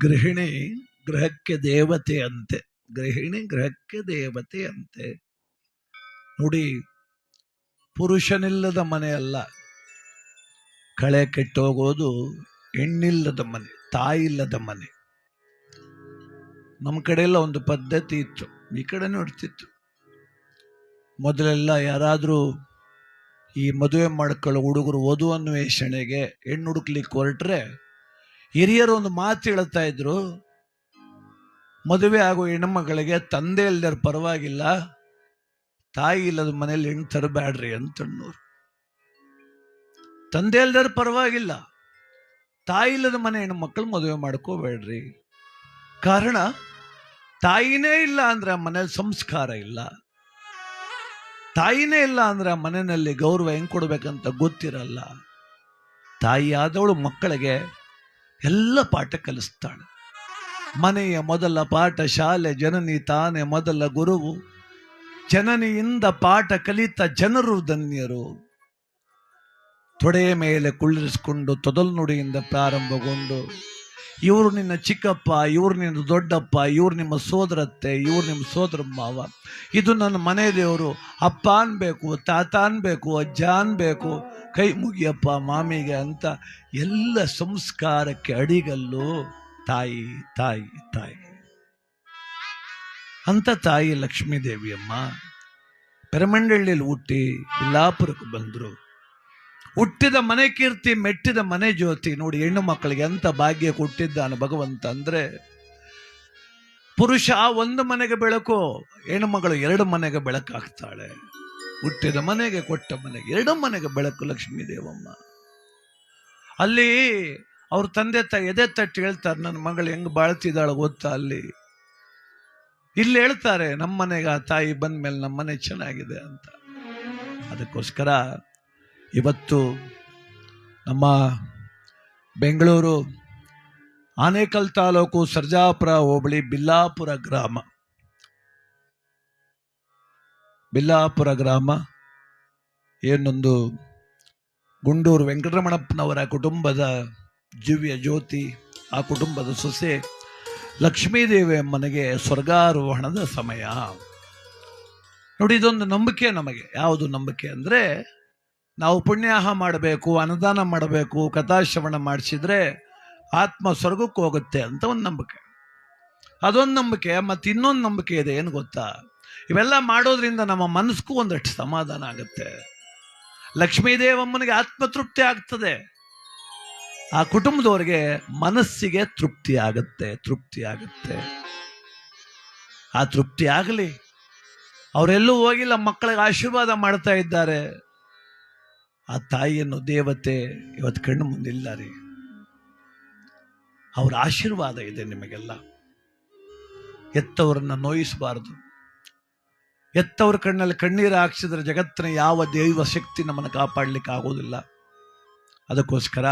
ಗೃಹಿಣಿ ಗೃಹಕ್ಕೆ ದೇವತೆ ಅಂತೆ. ಗೃಹಿಣಿ ಗೃಹಕ್ಕೆ ದೇವತೆ ಅಂತೆ. ನೋಡಿ, ಪುರುಷನಿಲ್ಲದ ಮನೆ ಅಲ್ಲ, ಕಳೆ ಕೆಟ್ಟೋಗೋದು ಹೆಣ್ಣಿಲ್ಲದ ಮನೆ, ತಾಯಿಲ್ಲದ ಮನೆ. ನಮ್ಮ ಕಡೆ ಎಲ್ಲ ಒಂದು ಪದ್ಧತಿ ಇತ್ತು, ಈ ಕಡೆ ನೋಡ್ತಿತ್ತು. ಮೊದಲೆಲ್ಲ ಯಾರಾದರೂ ಈ ಮದುವೆ ಮಾಡ್ಕೊಳ್ಳೋ ಹುಡುಗರು ವಧು ಅನ್ವೇಷಣೆಗೆ ಹೆಣ್ಣು ಹುಡುಕ್ಲಿಕ್ಕೆ ಹೊರಟ್ರೆ ಹಿರಿಯರು ಒಂದು ಮಾತು ಹೇಳ್ತಾ ಇದ್ರು, ಮದುವೆ ಆಗೋ ಹೆಣ್ಮಗಳಿಗೆ ತಂದೆ ಇಲ್ದರ ಪರವಾಗಿಲ್ಲ, ತಾಯಿ ಇಲ್ಲದ ಮನೇಲಿ ಹೆಣ್ಣು ತರಬೇಡ್ರಿ ಅಂತನ್ನೋರು. ತಂದೆ ಇಲ್ದರ ಪರವಾಗಿಲ್ಲ, ತಾಯಿ ಇಲ್ಲದ ಮನೆ ಹೆಣ್ಣು ಮಕ್ಕಳು ಮದುವೆ ಮಾಡ್ಕೋಬೇಡ್ರಿ. ಕಾರಣ, ತಾಯಿನೇ ಇಲ್ಲ ಅಂದ್ರೆ ಆ ಮನೇಲಿ ಸಂಸ್ಕಾರ ಇಲ್ಲ, ತಾಯಿನೇ ಇಲ್ಲ ಅಂದ್ರೆ ಆ ಮನೆಯಲ್ಲಿ ಗೌರವ ಹೆಂಗ್ ಕೊಡ್ಬೇಕಂತ ಗೊತ್ತಿರಲ್ಲ. ತಾಯಿ ಆದವಳು ಮಕ್ಕಳಿಗೆ ಎಲ್ಲ ಪಾಠ ಕಲಿಸ್ತಾಳೆ. ಮನೆಯ ಮೊದಲ ಪಾಠ ಶಾಲೆ, ಜನನಿ ತಾನೇ ಮೊದಲ ಗುರುವು, ಜನನಿಯಿಂದ ಪಾಠ ಕಲಿತ ಜನರು ಧನ್ಯರು. ತೊಡೆಯ ಮೇಲೆ ಕುಳ್ಳಿರಿಸಿಕೊಂಡು ತೊದಲು ನುಡಿಯಿಂದ ಪ್ರಾರಂಭಗೊಂಡು, ಇವರು ನಿನ್ನ ಚಿಕ್ಕಪ್ಪ, ಇವ್ರು ನಿನ್ನ ದೊಡ್ಡಪ್ಪ, ಇವ್ರು ನಿಮ್ಮ ಸೋದರತ್ತೆ, ಇವ್ರು ನಿಮ್ಮ ಸೋದರ ಮಾವ, ಇದು ನನ್ನ ಮನೆ ದೇವರು, ಅಪ್ಪ ಅನ್ಬೇಕು, ತಾತ ಅನ್ಬೇಕು, ಅಜ್ಜ ಅನ್ಬೇಕು, ಕೈ ಮುಗಿಯಪ್ಪ ಮಾಮಿಗೆ ಅಂತ ಎಲ್ಲ ಸಂಸ್ಕಾರಕ್ಕೆ ಅಡಿಗಲ್ಲು ತಾಯಿ ತಾಯಿ ತಾಯಿ ಅಂತ. ತಾಯಿ ಲಕ್ಷ್ಮೀದೇವಿಯಮ್ಮ ಪೆರಮಂಡಳ್ಳಿಯಲ್ಲಿ ಹುಟ್ಟಿ ಬಿಲ್ಲಾಪುರಕ್ಕೆ ಬಂದರು. ಹುಟ್ಟಿದ ಮನೆ ಕೀರ್ತಿ, ಮೆಟ್ಟಿದ ಮನೆ ಜ್ಯೋತಿ. ನೋಡಿ, ಹೆಣ್ಣು ಮಕ್ಕಳಿಗೆ ಎಂತ ಭಾಗ್ಯ ಕೊಟ್ಟಿದ್ದಾನೆ ಭಗವಂತ ಅಂದ್ರೆ, ಪುರುಷ ಒಂದು ಮನೆಗೆ ಬೆಳಕು, ಹೆಣ್ಣು ಮಗಳು ಎರಡು ಮನೆಗೆ ಬೆಳಕಾಗ್ತಾಳೆ. ಹುಟ್ಟಿದ ಮನೆಗೆ, ಕೊಟ್ಟ ಮನೆಗೆ, ಎರಡು ಮನೆಗೆ ಬೆಳಕು ಲಕ್ಷ್ಮೀ ದೇವಮ್ಮ. ಅಲ್ಲಿ ಅವ್ರ ತಂದೆ ತಾಯಿ ಎದೆ ತಟ್ಟಿ ಹೇಳ್ತಾರೆ, ನನ್ನ ಮಗಳು ಹೆಂಗ್ ಬಾಳ್ತಿದ್ದಾಳ ಗೊತ್ತಾ ಅಲ್ಲಿ. ಇಲ್ಲಿ ಹೇಳ್ತಾರೆ, ನಮ್ಮ ಮನೆಗೆ ಆ ತಾಯಿ ಬಂದ್ಮೇಲೆ ನಮ್ಮ ಮನೆ ಚೆನ್ನಾಗಿದೆ ಅಂತ. ಅದಕ್ಕೋಸ್ಕರ ಇವತ್ತು ನಮ್ಮ ಬೆಂಗಳೂರು ಆನೇಕಲ್ ತಾಲೂಕು ಸರ್ಜಾಪುರ ಹೋಬಳಿ ಬಿಲ್ಲಾಪುರ ಗ್ರಾಮ ಏನೊಂದು ಗುಂಡೂರು ವೆಂಕಟರಮಣಪ್ಪನವರ ಕುಟುಂಬದ ದಿವ್ಯ ಜ್ಯೋತಿ, ಆ ಕುಟುಂಬದ ಸೊಸೆ ಲಕ್ಷ್ಮೀದೇವಿ ಅಮ್ಮನಿಗೆ ಸ್ವರ್ಗಾರೋಹಣದ ಸಮಯ. ನೋಡಿ, ಇದೊಂದು ನಂಬಿಕೆ ನಮಗೆ. ಯಾವುದು ನಂಬಿಕೆ ಅಂದರೆ, ನಾವು ಪುಣ್ಯಾಹ ಮಾಡಬೇಕು, ಅನುದಾನ ಮಾಡಬೇಕು, ಕಥಾಶ್ರವಣ ಮಾಡಿಸಿದ್ರೆ ಆತ್ಮ ಸ್ವರ್ಗಕ್ಕೆ ಹೋಗುತ್ತೆ ಅಂತ ಒಂದು ನಂಬಿಕೆ. ಅದೊಂದು ನಂಬಿಕೆ. ಮತ್ತು ಇನ್ನೊಂದು ನಂಬಿಕೆ ಇದೆ, ಏನು ಗೊತ್ತಾ? ಇವೆಲ್ಲ ಮಾಡೋದ್ರಿಂದ ನಮ್ಮ ಮನಸ್ಸಿಗೂ ಒಂದಷ್ಟು ಸಮಾಧಾನ ಆಗುತ್ತೆ. ಲಕ್ಷ್ಮೀದೇವಮ್ಮನಿಗೆ ಆತ್ಮತೃಪ್ತಿ ಆಗ್ತದೆ, ಆ ಕುಟುಂಬದವರಿಗೆ ಮನಸ್ಸಿಗೆ ತೃಪ್ತಿ ಆಗುತ್ತೆ. ಆ ತೃಪ್ತಿ ಆಗಲಿ. ಅವರೆಲ್ಲೂ ಹೋಗಿಲ್ಲ, ಮಕ್ಕಳಿಗೆ ಆಶೀರ್ವಾದ ಮಾಡ್ತಾ ಇದ್ದಾರೆ. ಆ ತಾಯಿಯನ್ನು ದೇವತೆ ಇವತ್ತು ಕಣ್ಣು ಮುಂದಿಲ್ಲ ರೀ. ಅವರ ಆಶೀರ್ವಾದ ಇದೆ ನಿಮಗೆಲ್ಲ. ಎತ್ತವರನ್ನ ನೋಯಿಸಬಾರದು. ಎತ್ತವ್ರ ಕಣ್ಣಲ್ಲಿ ಕಣ್ಣೀರು ಹಾಕ್ಸಿದ್ರೆ ಜಗತ್ತಿನ ಯಾವ ದೈವ ಶಕ್ತಿ ನಮ್ಮನ್ನು ಕಾಪಾಡಲಿಕ್ಕೆ ಆಗೋದಿಲ್ಲ. ಅದಕ್ಕೋಸ್ಕರ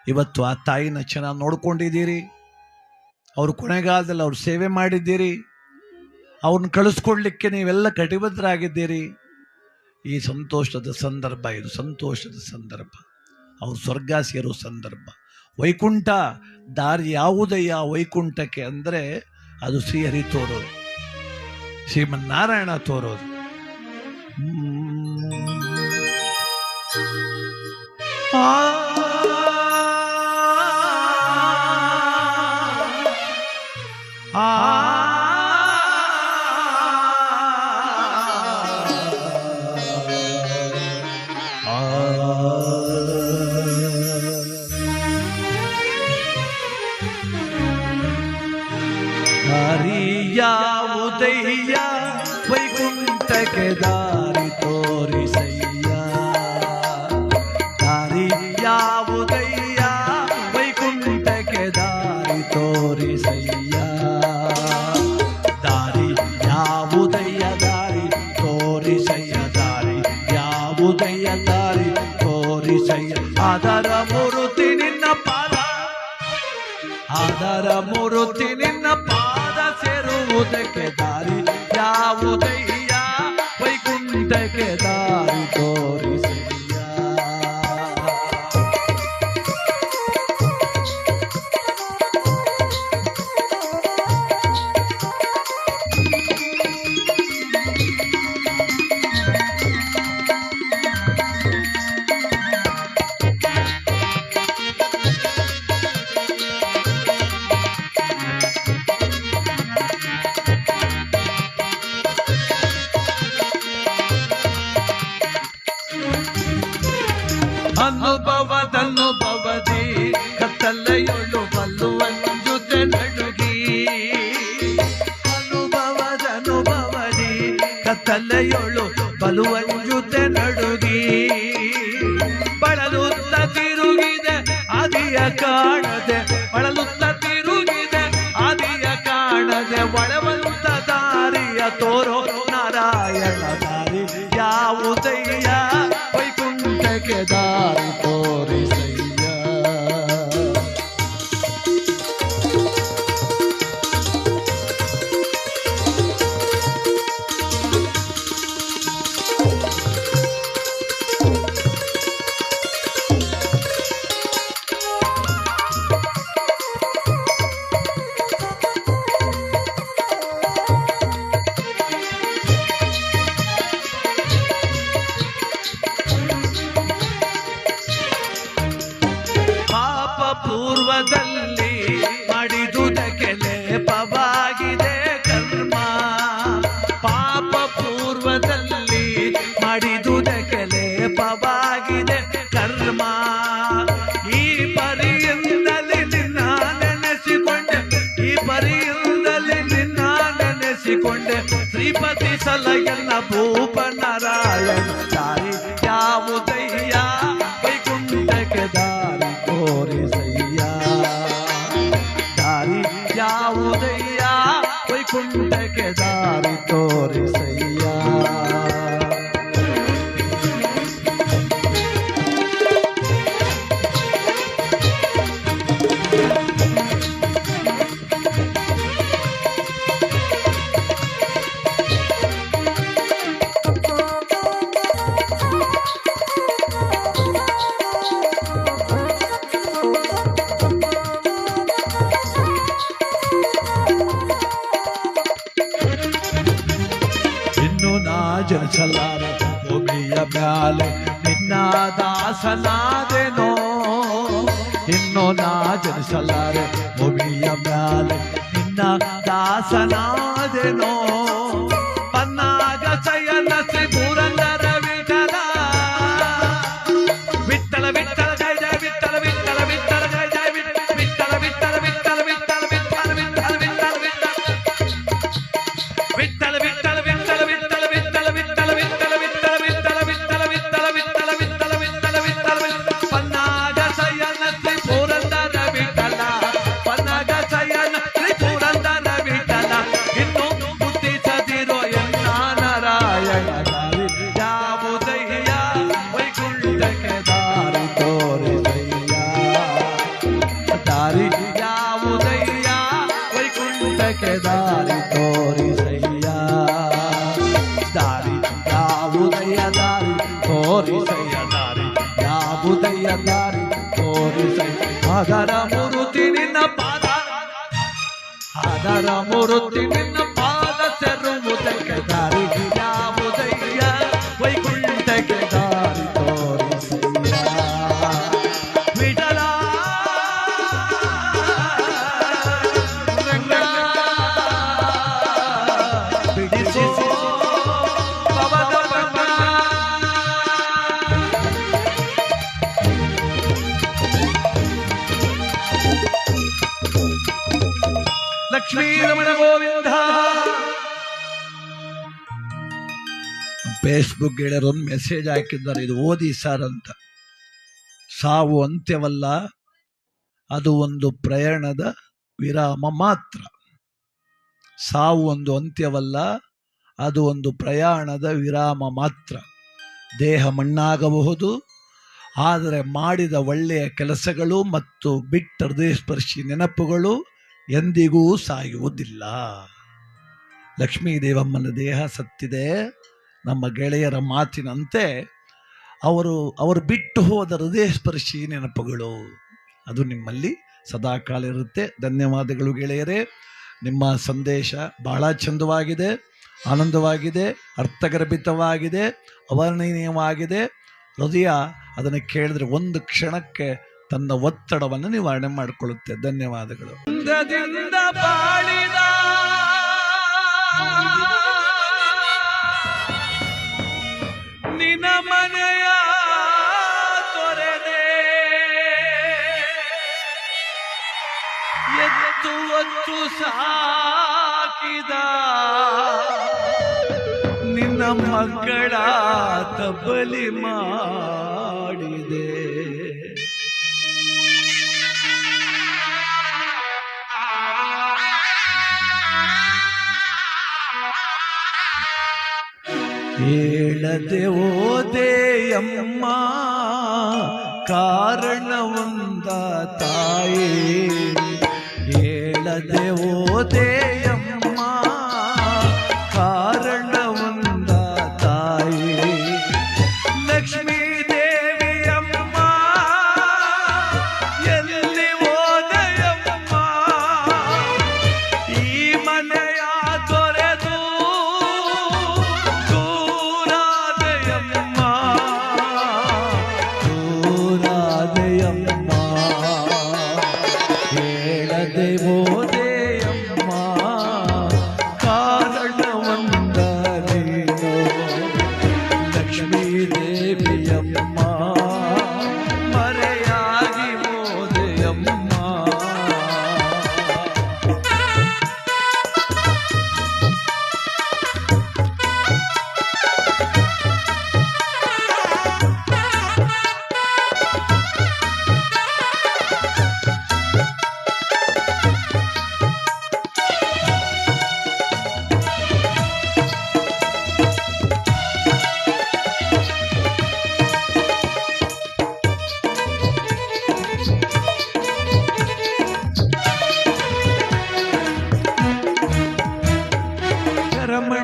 ಇವತ್ತು ಆ ತಾಯಿನ ಚೆನ್ನಾಗಿ ನೋಡ್ಕೊಂಡಿದ್ದೀರಿ, ಅವ್ರ ಕೊನೆಗಾಲದಲ್ಲಿ ಅವ್ರ ಸೇವೆ ಮಾಡಿದ್ದೀರಿ, ಅವ್ರನ್ನ ಕಳಿಸ್ಕೊಡ್ಲಿಕ್ಕೆ ನೀವೆಲ್ಲ ಕಟಿಬದ್ಧರಾಗಿದ್ದೀರಿ. ಈ ಸಂತೋಷದ ಸಂದರ್ಭ, ಇದು ಸಂತೋಷದ ಸಂದರ್ಭ. ಅವ್ರು ಸ್ವರ್ಗ ಸೇರೋ ಸಂದರ್ಭ. ವೈಕುಂಠ ದಾರಿ ಯಾವುದಯ್ಯ ವೈಕುಂಠಕ್ಕೆ ಅಂದರೆ, ಅದು ಶ್ರೀಹರಿ ತೋರೋದು, ಶ್ರೀಮನ್ನಾರಾಯಣ ತೋರೋದು. ಯಾವುದಯ್ಯ ವೈಕುಂಠಕ್ಕೆ ದಾರಿ ತೋರಿಸಯ್ಯ, ದಾರಿ ಯಾವುದಯ್ಯ ವೈಕುಂಠಕ್ಕೆ ದಾರಿ ತೋರಿಸಯ್ಯ, ದಾರಿ ಯಾವುದಯ್ಯ ದಾರಿ ತೋರಿಸಯ್ಯ, ದಾರಿ ಯಾವುದಯ್ಯ ದಾರಿ ತೋರಿಸಯ್ಯ. ಅದರ ಮೂರುತಿ ನಿನ್ನ ಪಾದ, ಅದರ ಮೂರುತಿ ನಿನ್ನ ಪಾದ ಸೇರುವುದಕ್ಕೆ ದಾರಿ ಯಾವುದಯ್ಯ ವೈಕುಂಠಕ್ಕೆ ದಾರಿ ತೋರಿಸಯ್ಯ. ತೋರೋ ನಾರಾಯಣ ದಾರಿ ಯಾವುದಯ್ಯ ವೈಕುಂಠಕ್ಕೆ ದಾರಿ ತೋರಿಸಯ್ಯ. ಪೂರ್ವದಲ್ಲಿ ಮಾಡಿದುದಕ್ಕೆ ಲೇಪವಾಗಿದೆ ಕರ್ಮ. ಪಾಪ ಪೂರ್ವದಲ್ಲಿ ಮಾಡಿದುದಕ್ಕೆ ಲೇಪವಾಗಿದೆ ಕರ್ಮ. ಈ ಪರಿಯಿಂದಲೇ ನಿನ್ನ ನೆನೆಸಿಕೊಂಡೆ, ಈ ಪರಿಯಿಂದಲೇ ನಿನ್ನ ನೆನೆಸಿಕೊಂಡೆ. ಶ್ರೀಪತಿ ಸಲಯನ ಭೂಪ ನಾರಾಯಣ ದಾರಿ ಯಾವುದಯ್ಯ ವೈಕುಂಠಕ್ಕೆ ದಾರಿ ತೋರಿಸಯ್ಯ. ದಾರಿ ಯಾವುದಯ್ಯ ವೈಕುಂಠಕ್ಕೆ ದಾರಿ ತೋರಿಸಯ್ಯ. ಜನಿಸಲಾರೆ ಭೂಮಿಯ ಮ್ಯಾಲೆ ನಿನ್ನ ದಾಸನಾದೆನೋ. ಇನ್ನು ನಾ ಜನಿಸಲಾರೆ ಭೂಮಿಯ ಮ್ಯಾಲೆ ನಿನ್ನ ದಾಸನಾದೆನೋ. ಪನ್ನಾಗ ಶಯನ ಶ್ರೀ ಪುರಂದರ ವಿಠಲ ವಿಠಲ ವಿಠಲ ಜಯ ಜಯ ವಿಠಲ ವಿಠಲ ವಿಠಲ ಜಯ ಜಯ ವಿಠಲ ವಿಠಲ ವಿಠಲ ವಿಠಲ ವಿಠಲ ವಿಠಲ ವಿಠಲ ವಿಠಲ ವಿಠಲ ದಾರಿ ತೋರಿಸಯ್ಯ. ದಾರಿ ಯಾವುದಯ್ಯ ದಾರಿ ತೋರಿಸಯ್ಯ. ದಾರಿ ಯಾವುದಯ್ಯ ದಾರಿ ತೋರಿಸಯ್ಯ. ಅದರ ಮೂರುತಿ ನಿನ್ನ ಪಾದ, ಅದರ ಮೂರುತಿ ನಿನ್ನ ಪಾದ ಸೇರುವುದಕ್ಕೆ ದಾರಿ ಯಾವುದಯ್ಯ ವೈಕುಂಠಕ್ಕೆ ದಾರಿ ತೋರಿಸಯ್ಯ. ವಿಠಲ ಲಕ್ಷ್ಮೀ ರಮಣ ಗೋವಿಂದ. ಫೇಸ್ಬುಕ್ ಗೆಳೆಯರು ಒಂದು ಮೆಸೇಜ್ ಹಾಕಿದ್ದಾರೆ, ಇದು ಓದಿ ಸರ್ ಅಂತ. ಸಾವು ಅಂತ್ಯವಲ್ಲ, ಅದು ಒಂದು ಪ್ರಯಾಣದ ವಿರಾಮ ಮಾತ್ರ. ಸಾವು ಒಂದು ಅಂತ್ಯವಲ್ಲ, ಅದು ಒಂದು ಪ್ರಯಾಣದ ವಿರಾಮ ಮಾತ್ರ. ದೇಹ ಮಣ್ಣಾಗಬಹುದು, ಆದರೆ ಮಾಡಿದ ಒಳ್ಳೆಯ ಕೆಲಸಗಳು ಮತ್ತು ಬಿಟ್ಟ ಹೃದಯ ಸ್ಪರ್ಶಿ ನೆನಪುಗಳು ಎಂದಿಗೂ ಸಾಯುವುದಿಲ್ಲ. ಲಕ್ಷ್ಮೀ ದೇವಮ್ಮನ ದೇಹ ಸತ್ತಿದೆ. ನಮ್ಮ ಗೆಳೆಯರ ಮಾತಿನಂತೆ ಅವರು ಬಿಟ್ಟು ಹೋದ ಹೃದಯ ಸ್ಪರ್ಶಿ ನೆನಪುಗಳು ಅದು ನಿಮ್ಮಲ್ಲಿ ಸದಾಕಾಲ ಇರುತ್ತೆ. ಧನ್ಯವಾದಗಳು ಗೆಳೆಯರೇ. ನಿಮ್ಮ ಸಂದೇಶ ಬಹಳ ಚಂದವಾಗಿದೆ, ಆನಂದವಾಗಿದೆ, ಅರ್ಥಗರ್ಭಿತವಾಗಿದೆ, ಅವರ್ಣನೀಯವಾಗಿದೆ. ಹೃದಯ ಅದನ್ನು ಕೇಳಿದ್ರೆ ಒಂದು ಕ್ಷಣಕ್ಕೆ ತನ್ನ ಒತ್ತಡವನ್ನು ನಿವಾರಣೆ ಮಾಡಿಕೊಳ್ಳುತ್ತೆ. ಧನ್ಯವಾದಗಳು. ಬಾಳಿದ ನಿನ ಮನೆಯ ತೊರೆದೆ ಎತ್ತು ಒತ್ತು ಸಾಕಿದ ನಿನ್ನ ಮಕ್ಕಳ ಬಲಿ ಮಾಡಿದೆ. ಹೇಳದೆ ಓದೆಯಮ್ಮ ಕಾರಣವೊಂದ ತಾಯಿ, ಹೇಳದೆ ಓದೆಯಮ್ಮ ಕಾರಣವೊಂದ ತಾಯಿ. ಲಕ್ಷ್ಮೀ ದೇವಿಯಮ್ಮ ಎಲ್ಲಿ ಓದೆಯಮ್ಮ, ಈ ಮನೆಯ ತೊರೆದು ದೂರಾದೆಯಮ್ಮ, ದೂರಾದೆಯಮ್ಮ. ಹೇಳದೆ ಓದೆಯಮ್ಮ ಕಾರಣವೊಂದ ನೀನು, ಲಕ್ಷ್ಮೀ ದೇವಿಯಮ್ಮ ಮರೆಯಾಗಿ ಓದೆಯಮ್ಮ.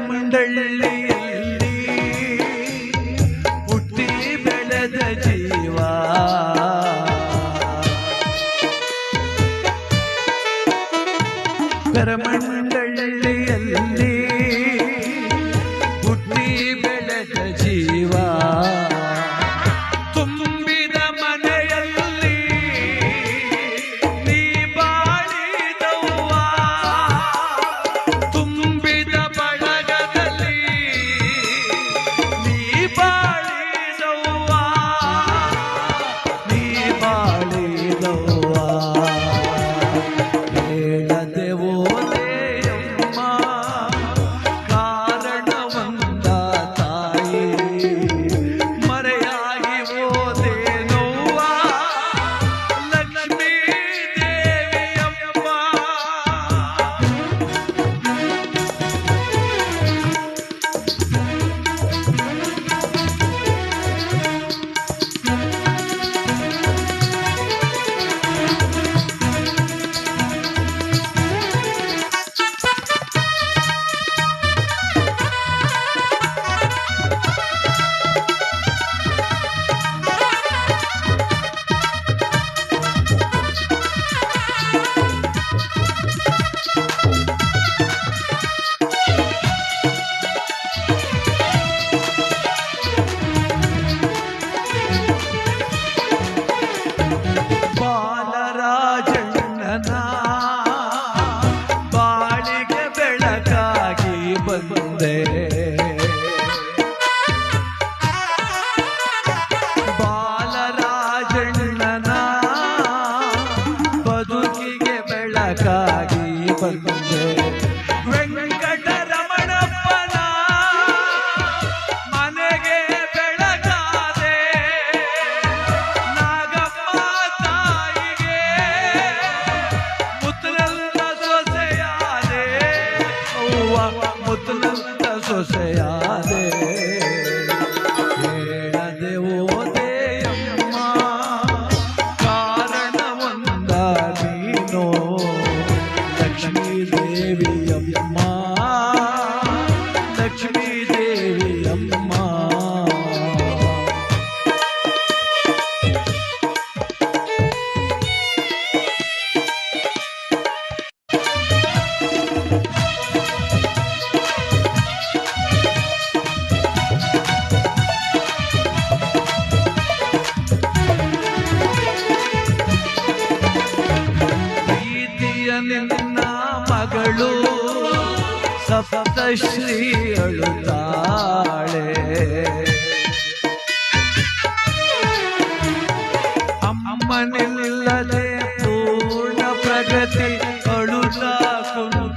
ಮಂಡಳಿಯಲ್ಲಿ ಹುಟ್ಟಿ ಬೆಳೆದ ಜೀವ, ಕರಮಂಡಳಿಯಲ್ಲಿ ಹುಟ್ಟಿ ಬೆಳೆದ ಜೀವ, ತುಂಬಿದ ಮನೆಯಲ್ಲಿ ನೀ ಬಾಳಿದವ್ವ, ತುಂಬಿದ ಬಳಗದಲ್ಲಿ ನೀ ಬಾಳಿದವ್ವ, ನೀ ಬಾಳಿದವ್ವ. ಹೇಳದೆ ಓದೆಯಮ್ಮ ಕಾರಣವೊಂದ ತಾಯಿ, ಮರೆಯಾಗಿ ಓದೇನವ್ವ ಲಕ್ಷ್ಮೀ ದೇವಿಯಮ್ಮ. ಬಾಲರಾಜಣ್ಣನ ಬಾಳಿಗೆ ಬೆಳಕಾಗಿ ಬಂದೆ, ಬಾಲರಾಜಣ್ಣನ ಬದುಕಿಗೆ ಬೆಳಕಾಗಿ ಬಂದೆ. ವೆಂಕಟರಮಣಪ್ಪನ ಮನೆಗೆ ಬೆಳಕಾದೆ, ನಾಗಮ್ಮ ತಾಯಿಗೆ ಮುತ್ತಲಂತ ಸೊಸೆಯಾದೆ, ಅವ್ವ ಮುತ್ತಲಂತ ಸೊಸೆಯಾದೆ. ಹೇಳದೆ ಓದೆಯಮ್ಮ ಕಾರಣವೊಂದ ನೀನು, ಲಕ್ಷ್ಮೀ ದೇವಿಯಮ್ಮ, ಲಕ್ಷ್ಮೀ ದೇವಿಯಮ್ಮ. ಪ್ರೀತಿಯ ನಿನ್ನ ಮಗಳು ಸಪ್ತಶ್ರೀ ಅಳುತ್ತಾಳೆ, ಅಮ್ಮನಿಲ್ಲದೆ ಪೂರ್ಣ ಪ್ರಗತಿ ಅಳುತ್ತಾ ಕುಂತ